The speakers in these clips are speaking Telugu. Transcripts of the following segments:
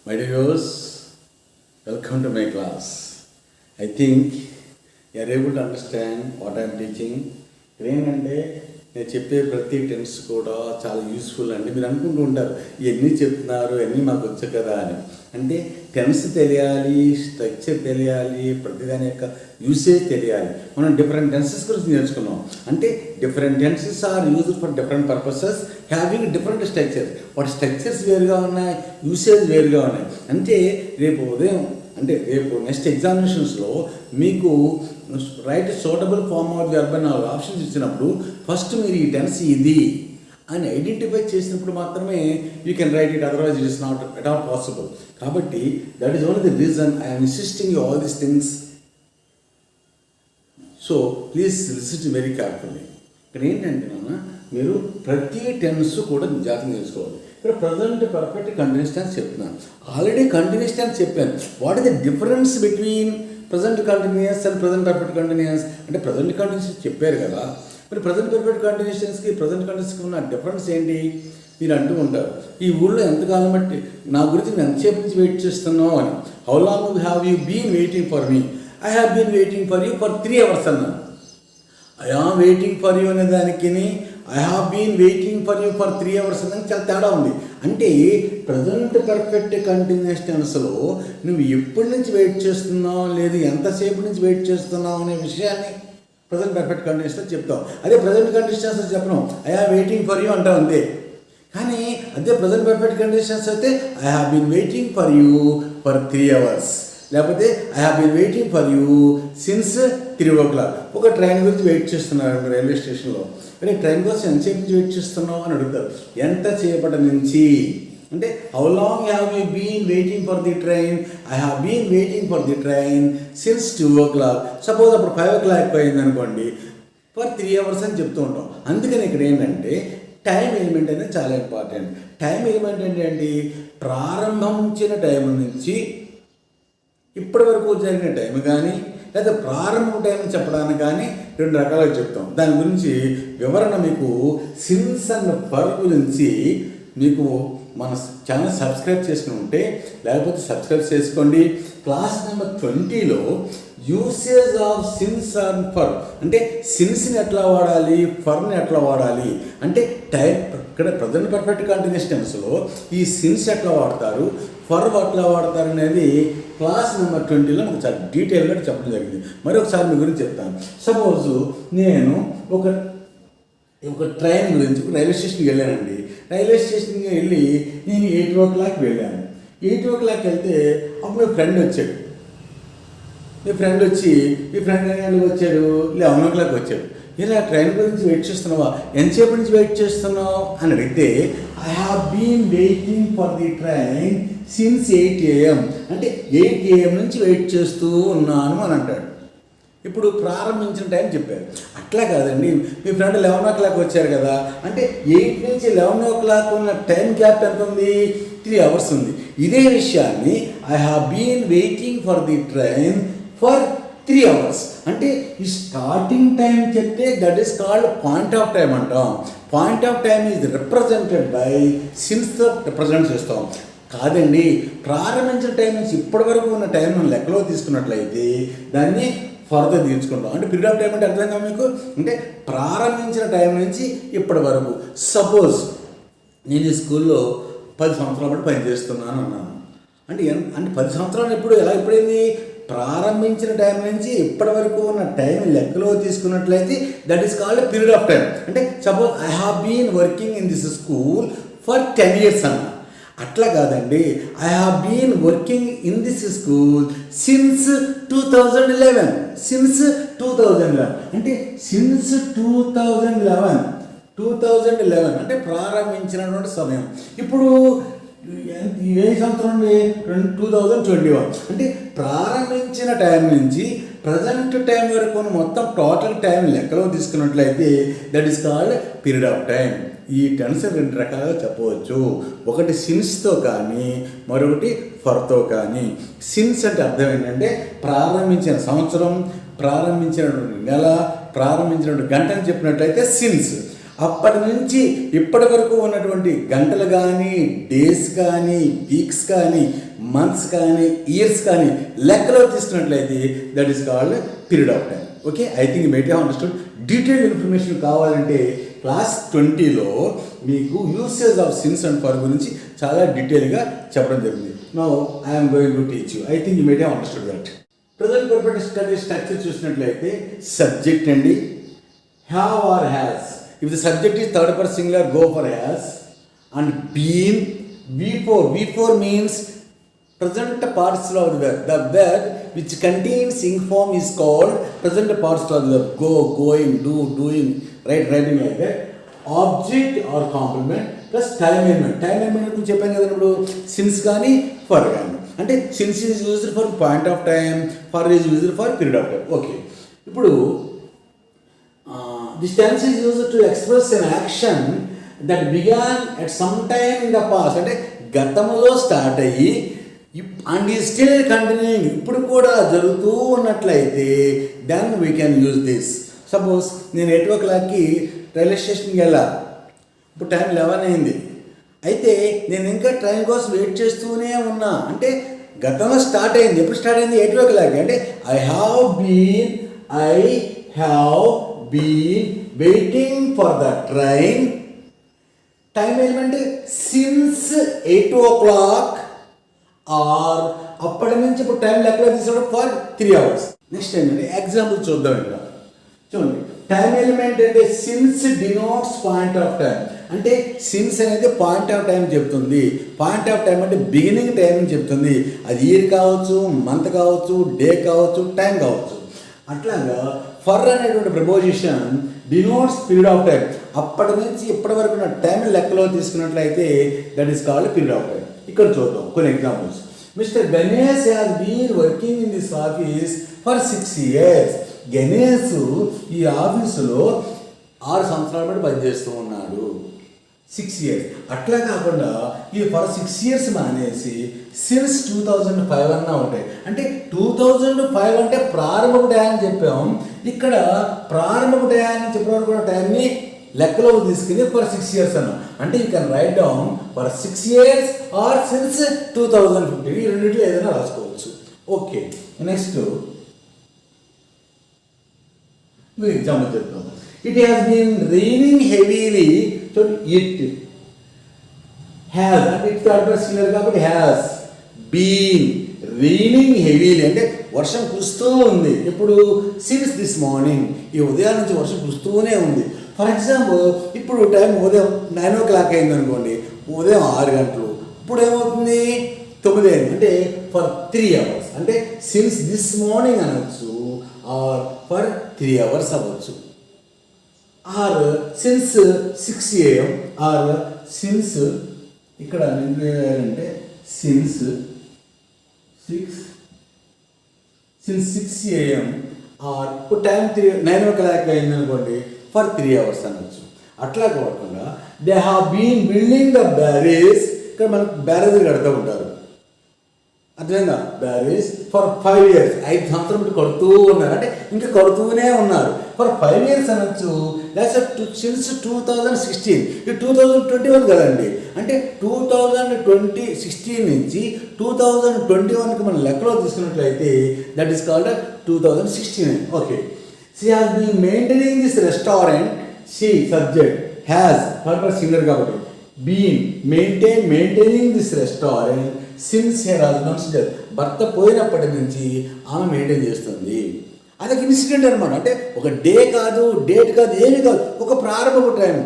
My dear viewers, welcome to my class. I think you are able to understand what I am teaching. ఏంటంటే నేను చెప్పే ప్రతి టెన్స్ కూడా చాలా యూస్ఫుల్ అండి. మీరు అనుకుంటూ ఉంటారు ఇవన్నీ చెప్తున్నారు అన్నీ మాకు వచ్చు కదా అని. అంటే టెన్స్ తెలియాలి, స్ట్రక్చర్ తెలియాలి, ప్రతిదాని యొక్క యూసేజ్ తెలియాలి. మనం డిఫరెంట్ టెన్సెస్ గురించి నేర్చుకున్నాం. అంటే different tenses are used for different purposes having different structures. వాటి స్ట్రక్చర్స్ వేరుగా ఉన్నాయి, యూసేజ్ వేరుగా ఉన్నాయి. అంటే రేపు ఉదయం రేపు నెక్స్ట్ ఎగ్జామినేషన్స్లో మీకు write suitable form of verb అని 4 ఆప్షన్స్ ఇచ్చినప్పుడు ఫస్ట్ మీరు ఈ టెన్స్ ఇది అని ఐడెంటిఫై చేసినప్పుడు మాత్రమే you can write it, otherwise it is not at all possible. కాబట్టి that is only the reason I am insisting you all these things. So please listen very carefully. ఇక్కడ ఏంటంటే మీరు ప్రతి టెన్స్ కూడా జాగ్రత్తగా తెలుసుకోవాలి. ఇక్కడ ప్రజెంట్ పర్ఫెక్ట్ కంటిన్యూస్ టెన్స్ చెప్తున్నాను. ఆల్రెడీ కంటిన్యూస్ టెన్స్ చెప్పాను. What is the difference between present continuous and present perfect continuous? అంటే ప్రజెంట్ కంటిన్యూస్ చెప్పారు కదా, మరి ప్రజెంట్ పర్ఫెక్ట్ కంటిన్యూస్ టెన్స్కి ప్రజెంట్ కంటిన్యూస్కి ఉన్న డిఫరెన్స్ ఏంటి మీరు అంటూ ఉంటారు. ఈ ఊళ్ళో ఎంతకాలం బట్టి నా గురించి నేను ఎంతసేపు నుంచి వెయిట్ చేస్తున్నావు అని. How long have you been waiting for me? I have been waiting for you for 3 hours అన్నాను. I am waiting for you అనే దానికి I have been waiting for you for 3 hours అనేది చాలా తేడా ఉంది. అంటే ప్రజెంట్ పర్ఫెక్ట్ కంటిన్యూస్ టెన్స్లో నువ్వు ఎప్పటి నుంచి వెయిట్ చేస్తున్నావు, లేదు ఎంతసేపు నుంచి వెయిట్ చేస్తున్నావు అనే విషయాన్ని ప్రజెంట్ పర్ఫెక్ట్ కంటిన్యూస్లో చెప్తావు. అదే ప్రజెంట్ కంటిన్యూస్ టెన్స్లో చెప్పను, I have waiting for you అంటావు అంతే. కానీ అదే ప్రజెంట్ పర్ఫెక్ట్ కంటిన్యూస్ అయితే I have been waiting for you for 3 hours, లేకపోతే I have been waiting for you since 3 o'clock. ఒక ట్రైన్ గురించి వెయిట్ చేస్తున్నారు రైల్వే స్టేషన్లో. కానీ ట్రైన్ కోసం ఎంతసేపు నుంచి వెయిట్ చేస్తున్నావు అని అడుగుతారు. ఎంతసేపటి నుంచి అంటే how long have you been waiting for the train? I have been waiting for the train since 2 o'clock. Suppose అప్పుడు 5 o'clock అయిపోయింది అనుకోండి, ఫర్ 3 hours అని చెప్తూ ఉంటాం. అందుకని ఇక్కడ ఏంటంటే టైం ఎలిమెంట్ అనేది చాలా ఇంపార్టెంట్. టైం ఎలిమెంట్ ఏంటంటే ప్రారంభించిన టైం నుంచి ఇప్పటి వరకు జరిగిన టైం కానీ, లేదా ప్రారంభం టైం చెప్పడానికి కానీ 2 రకాలుగా చెప్తాం. దాని గురించి వివరణ మీకు సిన్స్ అండ్ ఫర్ గురించి మీకు మన ఛానల్ సబ్స్క్రైబ్ చేసుకుని ఉంటే, లేకపోతే సబ్స్క్రైబ్ చేసుకోండి. క్లాస్ నెంబర్ 20లో usage of since and for, అంటే సిన్స్ని ఎట్లా వాడాలి, ఫర్ని ఎట్లా వాడాలి, అంటే టైం ఇక్కడ ప్రజెంట్ పర్ఫెక్ట్ కంటిన్యూస్ టెన్స్లో ఈ సిన్స్ ఎట్లా వాడతారు, ఫర్ ఎట్లా వాడతారు అనేది క్లాస్ నెంబర్ 20లో నాకు చాలా డీటెయిల్గా చెప్పడం జరిగింది. మరొకసారి మీ గురించి చెప్తాను. సపోజు నేను ఒక ట్రైన్ గురించి రైల్వే స్టేషన్కి వెళ్ళానండి. రైల్వే స్టేషన్కి వెళ్ళి నేను 8 o'clock వెళ్ళాను. 8 o'clock వెళ్తే అప్పుడు మీ ఫ్రెండ్ వచ్చాడు. మీ ఫ్రెండ్ ఎన్ని వచ్చాడు? 11 o'clock వచ్చాడు. ఇలా ట్రైన్ గురించి వెయిట్ చేస్తున్నావా, ఎంతసేపు నుంచి వెయిట్ చేస్తున్నావు అని అడిగితే I have been waiting for the train since 8 AM, అంటే 8 AM నుంచి వెయిట్ చేస్తూ ఉన్నాను అని అంటాడు. ఇప్పుడు ప్రారంభించిన టైం చెప్పారు. అట్లా కాదండి, మీ ఫ్రెండ్ 11 o'clock వచ్చారు కదా, అంటే 8 నుంచి 11 o'clock ఉన్న టైం గ్యాప్ ఎంత ఉంది? 3 hours ఉంది. ఇదే విషయాన్ని I have been waiting for the train for 3 hours, అంటే ఈ స్టార్టింగ్ టైం చెప్తే that is called point of time అంటాం. Point of time is represented by సిన్స్తో రిప్రజెంట్ చేస్తాం. కాదండి, ప్రారంభించిన టైం నుంచి ఇప్పటి వరకు ఉన్న టైం మనం లెక్కలో తీసుకున్నట్లయితే దాన్ని ఫర్దర్ తీర్చుకుంటాం. అంటే పీరియడ్ ఆఫ్ టైం అంటే అర్థంగా మీకు, అంటే ప్రారంభించిన టైం నుంచి ఇప్పటి వరకు. సపోజ్ నేను ఈ స్కూల్లో 10 సంవత్సరాల పాటు పనిచేస్తున్నాను అన్నాను. అంటే 10 సంవత్సరాలు ఎప్పుడైంది? ప్రారంభించిన టైం నుంచి ఇప్పటి వరకు ఉన్న టైం లెక్కలో తీసుకున్నట్లయితే that is called period of time. అంటే suppose I have been working in this school for 10 years అన్న. అట్లా కాదండి, I have been working in this school since 2011. Since 2011 అంటే సిన్స్ 2011 అంటే ప్రారంభించినటువంటి సమయం. ఇప్పుడు ఏ సంవత్సరం? 2021. అంటే ప్రారంభించిన టైం నుంచి ప్రజెంట్ టైం వరకు మొత్తం టోటల్ టైం లెక్కలో తీసుకున్నట్లయితే that is called period of time. ఈ టెన్స్ 2 రకాలుగా చెప్పవచ్చు. ఒకటి సిన్స్తో కానీ, మరొకటి ఫర్తో కానీ. సిన్స్ అంటే అర్థం ఏంటంటే ప్రారంభించిన సంవత్సరం, ప్రారంభించినటువంటి నెల, ప్రారంభించినటువంటి గంటని చెప్పినట్లయితే సిన్స్. అప్పటి నుంచి ఇప్పటి వరకు ఉన్నటువంటి గంటలు కానీ, డేస్ కానీ, వీక్స్ కానీ, మంత్స్ కానీ, ఇయర్స్ కానీ లెక్కలో తీసుకున్నట్లయితే that is called period of time. Okay, I think mate have understood. Detailed information కావాలంటే క్లాస్ 20లో మీకు usage of since and for గురించి చాలా డీటెయిల్గా చెప్పడం జరిగింది. Now I'm going to teach you. I think you mate have understood that. Present perfect study structure చూసినట్లయితే సబ్జెక్ట్ అండి, have or has. If the subject is third person singular, go for has. And been, V4 means present participle of the verb. The verb which contains ing form is called present participle of the verb. Go, going, do, doing, writing like that. Object or complement plus time element. Time element గురించి చెప్పాను కదా ఇప్పుడు, సిన్స్ కానీ ఫర్ కానీ. అంటే since is used for point of time, for is used for period of time. Okay, ఇప్పుడు this tense is used to express an action that began at some time in the past. అంటే గతంలో స్టార్ట్ అయ్యి అండ్ ఈ స్టిల్ కంటిన్యూయింగ్, ఇప్పుడు కూడా జరుగుతూ ఉన్నట్లయితే then we can use this. Suppose నేను 8 o'clockకి రైల్వే స్టేషన్కి వెళ్ళా, ఇప్పుడు టైం 11 అయింది. అయితే నేను ఇంకా ట్రైన్ కోసం వెయిట్ చేస్తూనే ఉన్నా, అంటే గతంలో స్టార్ట్ అయింది. ఎప్పుడు స్టార్ట్ అయింది? 8 o'clock. అంటే I have been waiting for the train. Time element since 8 o'clock or అప్పటి నుంచి ఇప్పుడు టైం లెక్కలో తీసుకోవడం ఫర్ 3 hours. నెక్స్ట్ ఏంటంటే ఎగ్జాంపుల్ చూద్దాం. ఇక్కడ చూడండి, టైం ఎలిమెంట్ అంటే since denotes point of time. అంటే సిన్స్ అనేది పాయింట్ ఆఫ్ టైం చెప్తుంది. పాయింట్ ఆఫ్ టైం అంటే బిగినింగ్ టైం అని చెప్తుంది. అది ఇయర్ కావచ్చు, మంత్ కావచ్చు, డే కావచ్చు, టైం కావచ్చు. అట్లాగా ఫర్ అనేటువంటి preposition denotes period of time. అప్పటి నుంచి ఇప్పటి వరకు ఉన్న టైం లెక్కలో తీసుకున్నట్లయితే that is called period of time. ఇక్కడ చూద్దాం కొన్ని examples. Mister Ganesh has been working in this office for 6 years. Ganesh ఈ ఆఫీసులో 6 సంవత్సరాల పాటు పనిచేస్తూ ఉన్నాడు. 6 years. అట్లా కాకుండా ఇది ఫర్ 6 years మానేసి సిన్స్ 2005 అన్నా ఉంటాయి. అంటే 2005 అంటే ప్రారంభపు టైం చెప్పాం. ఇక్కడ ప్రారంభపు టైం చెప్పిన వరకు కూడా టైంని లెక్కలో తీసుకుని ఫర్ 6 years అన్నాం. అంటే you can write down for 6 years or since 2015. ఈ రెండింటిలో ఏదైనా రాసుకోవచ్చు. ఓకే, నెక్స్ట్ మీరు ఎగ్జాంపుల్ చెప్తాం. It has been raining heavily. చూడండి, ఇట్ హ్యాస్ అంటే ఇట్ థర్డ్ పర్సన్ సింగులర్ కాబట్టి హ్యాస్ బీన్ రైనింగ్ హెవీలీ అంటే వర్షం కురుస్తూ ఉంది. ఇప్పుడు సిన్స్ దిస్ మార్నింగ్, ఈ ఉదయం నుంచి వర్షం కురుస్తూనే ఉంది. ఫర్ ఎగ్జాంపుల్ ఇప్పుడు టైం ఉదయం 9 o'clock అయింది అనుకోండి, ఉదయం 6 గంటలు. ఇప్పుడు ఏమవుతుంది? 9 అయింది. అంటే ఫర్ 3 hours. అంటే సిన్స్ దిస్ మార్నింగ్ అనవచ్చు, ఆర్ ఫర్ 3 hours అవ్వచ్చు, or since 6 AM, or since ఇక్కడ అంటే సిన్స్ 6 AM, ఆర్ ఇప్పుడు టైం 9 o'clock అయింది అనుకోండి, ఫర్ 3 hours అనొచ్చు. అట్లా కాకుండా they have been building the barrage. ఇక్కడ మనకు బ్యారేజ్ కడుతూ ఉంటారు, అర్థమైందా? Barrage for 5 years. 5 సంవత్సరం బట్టి కడుతూ ఉన్నారు, అంటే ఇంకా కడుతూనే ఉన్నారు. ఫర్ 5 years అనొచ్చు. లేకపోతే సిన్స్ 2016. ఇది 2021 కదండి. అంటే 2016 నుంచి 2021కి మనం లెక్కలో తీసుకున్నట్లయితే that is called 2016. Okay, she has been maintaining this restaurant. She subject has third person singular కాబట్టి been maintaining this restaurant since her husband's death. భర్త పోయినప్పటి నుంచి ఆమె మెయింటైన్ చేస్తుంది. అదొక ఇన్సిడెంట్ అనమాట. అంటే ఒక డే కాదు, డేట్ కాదు, ఏమీ కాదు, ఒక ప్రారంభపు టైం.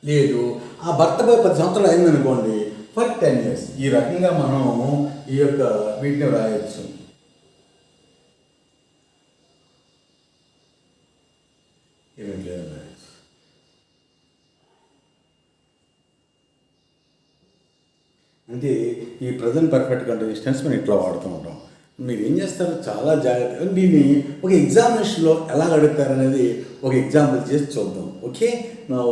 లేదు, ఆ భర్త పోయి 10 సంవత్సరాలు అయిందనుకోండి, ఫర్ 10 years. ఈ రకంగా మనం ఈ యొక్క వీటిని రాయొచ్చు. అంటే ఈ ప్రజెంట్ పర్ఫెక్ట్ కంటిన్యూస్ టెన్స్ మనం ఇట్లా వాడుతూ ఉంటాం. మీరు ఏం చేస్తారు? చాలా జాగ్రత్తగా దీన్ని ఒక ఎగ్జామినేషన్లో ఎలా అడుగుతారనేది ఒక ఎగ్జాంపుల్ చేసి చూద్దాం. Okay, now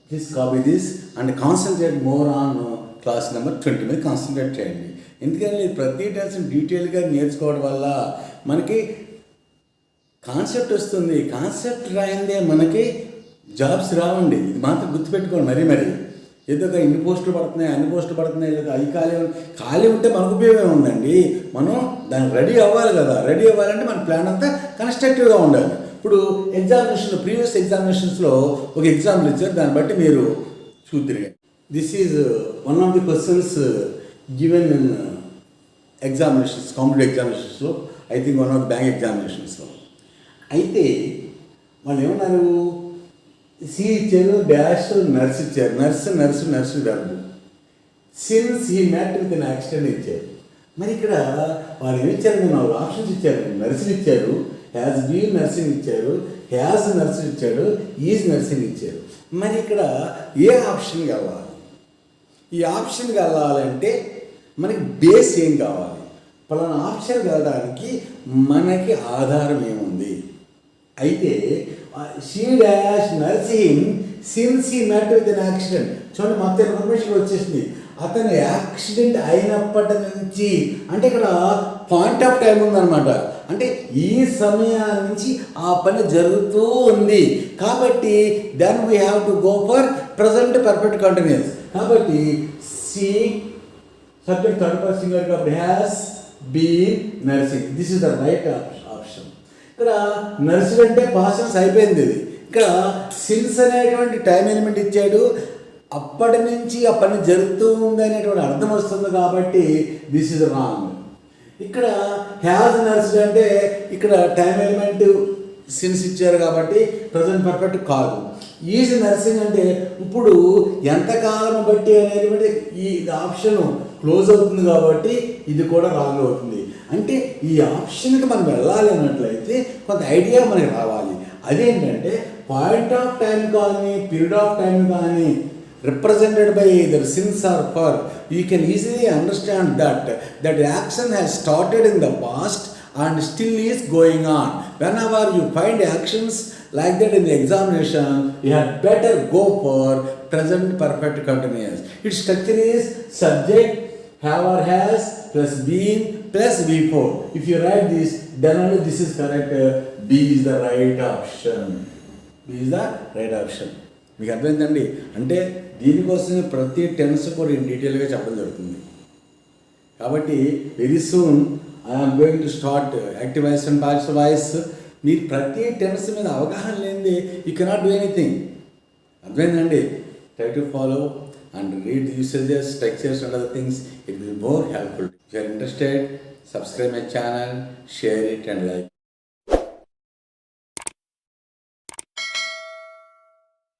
please copy this and concentrate more on class number 20 మీద కాన్సన్ట్రేట్ చేయండి. ఎందుకంటే ప్రతి టెన్స్ డీటెయిల్గా నేర్చుకోవడం వల్ల మనకి కాన్సెప్ట్ వస్తుంది. కాన్సెప్ట్ రాయిందే మనకి జాబ్స్ రావండి, ఇది మాత్రం గుర్తుపెట్టుకోండి. మరీ ఏదో ఇన్ని పోస్టులు పడుతున్నాయి, అన్ని పోస్టులు పడుతున్నాయి, లేదా అవి ఖాళీ ఉంటే మనకు ఉపయోగం ఉందండి. మనం దానికి రెడీ అవ్వాలి కదా. రెడీ అవ్వాలంటే మన ప్లాన్ అంతా కన్స్ట్రక్టివ్గా ఉండాలి. ఇప్పుడు ఎగ్జామినేషన్లో, ప్రీవియస్ ఎగ్జామినేషన్స్లో ఒక ఎగ్జాంపుల్ ఇచ్చారు, దాన్ని బట్టి మీరు చూద్దిరిగా. This is one of the questions given in examinations, competitive ఎగ్జామినేషన్స్లో, I think one of the bank ఎగ్జామినేషన్స్లో. అయితే వాళ్ళు ఏమన్నారు, సి ఇచ్చారు, డాష్ నర్స్ ఇచ్చారు, nurse verb. Since he met with an accident ఇచ్చారు. మరి ఇక్కడ వాళ్ళు ఏమి ఇచ్చారు, 4 ఆప్షన్స్ ఇచ్చారు. నర్సింగ్ ఇచ్చారు, హ్యాస్ బీన్ నర్సింగ్ ఇచ్చారు, హ్యాస్ నర్సింగ్ ఇచ్చాడు, ఈజ్ నర్సింగ్ ఇచ్చారు. మరి ఇక్కడ ఏ ఆప్షన్ కావాలి? ఈ ఆప్షన్ కావాలంటే మనకి బేస్ ఏం కావాలి? పలానా ఆప్షన్ వెళ్ళడానికి మనకి ఆధారం ఏముంది? అయితే she dash nursing since he met with an accident. చూడండి, మొత్తం ఇన్ఫర్మేషన్ వచ్చేసింది. అతను యాక్సిడెంట్ అయినప్పటి నుంచి, అంటే ఇక్కడ పాయింట్ ఆఫ్ టైం ఉందన్నమాట. అంటే ఈ సమయాన్ని నుంచి ఆ పని జరుగుతూ ఉంది. కాబట్టి then we have to go for present perfect continuous. కాబట్టి she subject third person singular కాబట్టి has been nursing. This is the right option. ఇక్కడ నర్సింగ్ అంటే పాసెన్స్ అయిపోయింది. ఇది ఇక్కడ సిన్స్ అనేటువంటి టైం ఎలిమెంట్ ఇచ్చాడు, అప్పటి నుంచి ఆ పని జరుగుతూ ఉంది అనేటువంటి అర్థం వస్తుంది. కాబట్టి దిస్ ఇస్ రాంగ్. ఇక్కడ హ్యాజ్ నర్స్డ్ అంటే ఇక్కడ టైం ఎలిమెంట్ సిన్స్ ఇచ్చారు కాబట్టి ప్రజెంట్ పర్ఫెక్ట్ కాదు. ఈజ్ నర్సింగ్ అంటే ఇప్పుడు ఎంతకాలం బట్టి అనేది ఈ ఆప్షన్ క్లోజ్ అవుతుంది కాబట్టి ఇది కూడా రాంగ్ అవుతుంది. అంటే ఈ ఆప్షన్కి మనం వెళ్ళాలి అన్నట్లయితే కొంత ఐడియా మనకి రావాలి. అదేంటంటే పాయింట్ ఆఫ్ టైం కానీ పీరియడ్ ఆఫ్ టైం కానీ represented by either since or for, you can easily understand that action has started in the past and still is going on. Whenever you find actions like that in the examination, you had better go for present perfect continuous. Its structure is subject have or has plus been plus before. If you write this, then only this is correct. B is the right option. B is the right option. మీకు అర్థమైందండి. అంటే దీనికోసమే ప్రతి టెన్స్ కూడా డీటెయిల్గా చెప్పడం జరుగుతుంది. కాబట్టి very soon I'm going to start active voice and passive voice. మీరు ప్రతి టెన్స్ మీద అవగాహన లేనిది యూ కెనాట్ డూ ఎనీథింగ్. అర్థమైందండి. Try to follow and read the usages, structures and other things. It will be more helpful. If you are interested, subscribe my channel, share it and like.